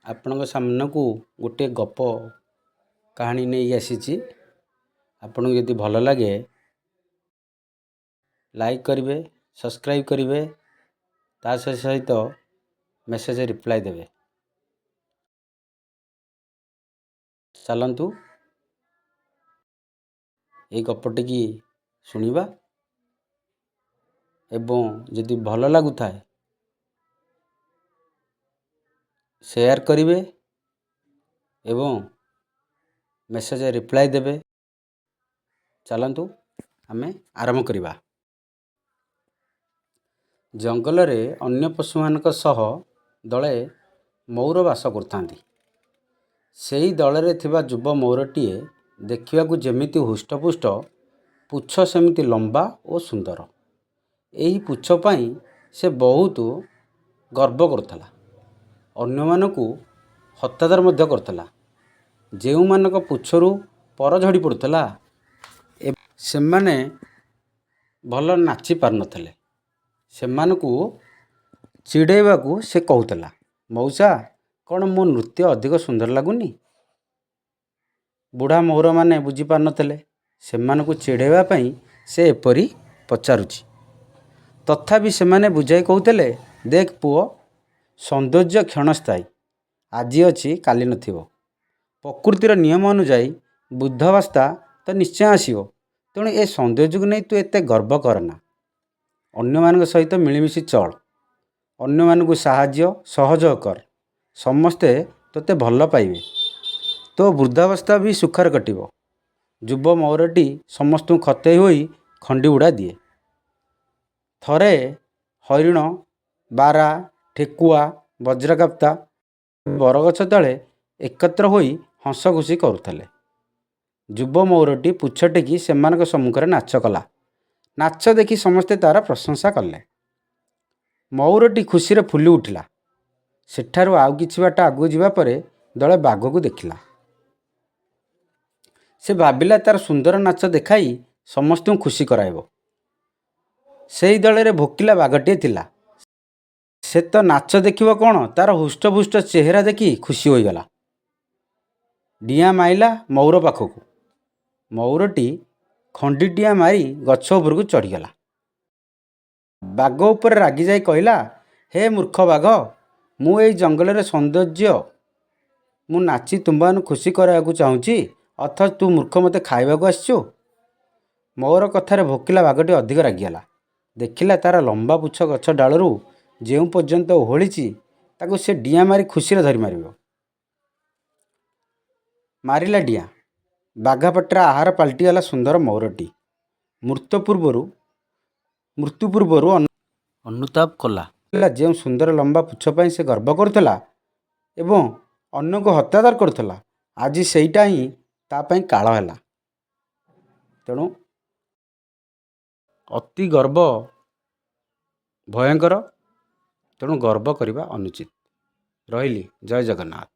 ଆପଣଙ୍କ ସାମ୍ନାକୁ ଗୋଟିଏ ଗପ କାହାଣୀ ନେଇ ଆସିଛି। ଆପଣଙ୍କୁ ଯଦି ଭଲ ଲାଗେ ଲାଇକ୍ କରିବେ, ସବସ୍କ୍ରାଇବ୍ କରିବେ, ତା ସହିତ ମେସେଜ ରିପ୍ଲାଏ ଦେବେ। ଚାଲନ୍ତୁ এই ଗପଟିକି ଶୁଣିବା ଏବଂ ଯଦି ଭଲ ଲାଗୁଥାଏ ସେୟାର କରିବେ ଏବଂ ମେସେଜ ରିପ୍ଲାଏ ଦେବେ। ଚାଲନ୍ତୁ ଆମେ ଆରମ୍ଭ କରିବା। ଜଙ୍ଗଲରେ ଅନ୍ୟ ପଶୁମାନଙ୍କ ସହ ଦଳେ ମୟୂର ବାସ କରୁଥାନ୍ତି। ସେହି ଦଳରେ ଥିବା ଯୁବ ମୟୂରଟିଏ ଦେଖିବାକୁ ଯେମିତି ହୃଷ୍ଟପୁଷ୍ଟ, ପୁଚ୍ଛ ସେମିତି ଲମ୍ବା ଓ ସୁନ୍ଦର। ଏହି ପୁଚ୍ଛ ପାଇଁ ସେ ବହୁତ ଗର୍ବ କରୁଥିଲା। ଅନ୍ୟମାନଙ୍କୁ ହତାଦର ମଧ୍ୟ କରୁଥିଲା। ଯେଉଁମାନଙ୍କ ପୁଚ୍ଛରୁ ପର ଝଡ଼ି ପଡ଼ୁଥିଲା ସେମାନେ ଭଲ ନାଚି ପାରୁନଥିଲେ। ସେମାନଙ୍କୁ ଚିଡ଼େଇବାକୁ ସେ କହୁଥିଲା, ମଉସା, କ'ଣ ମୋ ନୃତ୍ୟ ଅଧିକ ସୁନ୍ଦର ଲାଗୁନି? ବୁଢ଼ା ମୟୂରମାନେ ବୁଝିପାରୁନଥିଲେ। ସେମାନଙ୍କୁ ଚିଡ଼େଇବା ପାଇଁ ସେ ଏପରି ପଚାରୁଛି। ତଥାପି ସେମାନେ ବୁଝାଇ କହୁଥିଲେ, ଦେଖ ପୁଅ, ସୌନ୍ଦର୍ଯ୍ୟ କ୍ଷଣସ୍ଥାୟୀ। ଆଜି ଅଛି, କାଲି ନଥିବ। ପ୍ରକୃତିର ନିୟମ ଅନୁଯାୟୀ ବୃଦ୍ଧାବସ୍ଥା ତ ନିଶ୍ଚୟ ଆସିବ। ତେଣୁ ଏ ସୌନ୍ଦର୍ଯ୍ୟକୁ ନେଇ ତୁ ଏତେ ଗର୍ବ କରନା। ଅନ୍ୟମାନଙ୍କ ସହିତ ମିଳିମିଶି ଚଳ। ଅନ୍ୟମାନଙ୍କୁ ସାହାଯ୍ୟ ସହଯୋଗ କର। ସମସ୍ତେ ତୋତେ ଭଲ ପାଇବେ। ତୋ ବୃଦ୍ଧାବସ୍ଥା ବି ସୁଖରେ କଟିବ। ଯୁବ ମୟୂରଟି ସମସ୍ତଙ୍କୁ ଖତେଇ ହୋଇ ଖଣ୍ଡି ଉଡ଼ା ଦିଏ। ଥରେ ହରିଣ, ବାରା, ଠେକୁଆ, ବଜ୍ରକାପ୍ତା ବରଗଛ ତଳେ ଏକତ୍ର ହୋଇ ହସ ଖୁସି କରୁଥିଲେ। ଯୁବ ମୟୂରଟି ପୁଚ୍ଛ ଟେକି ସେମାନଙ୍କ ସମ୍ମୁଖରେ ନାଚ କଲା। ନାଚ ଦେଖି ସମସ୍ତେ ତାର ପ୍ରଶଂସା କଲେ। ମୟୂରଟି ଖୁସିରେ ଫୁଲି ଉଠିଲା। ସେଠାରୁ ଆଉ କିଛି ବାଟ ଆଗକୁ ଯିବା ପରେ ଦଳେ ବାଘକୁ ଦେଖିଲା। ସେ ଭାବିଲା ତାର ସୁନ୍ଦର ନାଚ ଦେଖାଇ ସମସ୍ତଙ୍କୁ ଖୁସି କରାଇବ। ସେହି ଦଳରେ ଭୋକିଲା ବାଘଟିଏ ଥିଲା। ସେ ତ ନାଚ ଦେଖିବ କ'ଣ, ତାର ହୃଷ୍ଟପୁଷ୍ଟ ଚେହେରା ଦେଖି ଖୁସି ହୋଇଗଲା। ଡିଆଁ ମାଇଲା ମୟୂର ପାଖକୁ। ମୟୂରଟି ଖଣ୍ଡିଟିଆ ମାରି ଗଛ ଉପରକୁ ଚଢ଼ିଗଲା। ବାଘ ଉପରେ ରାଗିଯାଇ କହିଲା, ହେ ମୂର୍ଖ ବାଘ, ମୁଁ ଏଇ ଜଙ୍ଗଲରେ ସୌନ୍ଦର୍ଯ୍ୟ ମୁଁ ନାଚି ତୁମମାନଙ୍କୁ ଖୁସି କରାଇବାକୁ ଚାହୁଁଛି, ଅଥଚ ତୁ ମୂର୍ଖ ମୋତେ ଖାଇବାକୁ ଆସିଛୁ। ମୟୂର କଥାରେ ଭୋକିଲା ବାଘଟି ଅଧିକ ରାଗିଗଲା। ଦେଖିଲା ତାର ଲମ୍ବା ପୁଚ୍ଛ ଗଛ ଡାଳରୁ ଯେଉଁ ପର୍ଯ୍ୟନ୍ତ ଓହଳିଛି ତାକୁ ସେ ଡିଆଁ ମାରି ଖୁସିରେ ଧରି ମାରିବ। ମାରିଲା ଡିଆଁ। ବାଘ ପାଟିରେ ଆହାର ପାଲଟିଗଲା ସୁନ୍ଦର ମୟୂରଟି। ମୃତ୍ୟୁ ପୂର୍ବରୁ ଅନୁତାପ କଲା। ଯେଉଁ ସୁନ୍ଦର ଲମ୍ବା ପୁଚ୍ଛ ପାଇଁ ସେ ଗର୍ବ କରୁଥିଲା ଏବଂ ଅନ୍ୟକୁ ହତାଦର କରୁଥିଲା, ଆଜି ସେଇଟା ହିଁ ତା ପାଇଁ କାଳ ହେଲା। ତେଣୁ ଅତି ଗର୍ବ ଭୟଙ୍କର। ତେଣୁ ଗର୍ବ କରିବା ଅନୁଚିତ। ରହିଲି। ଜୟ ଜଗନ୍ନାଥ।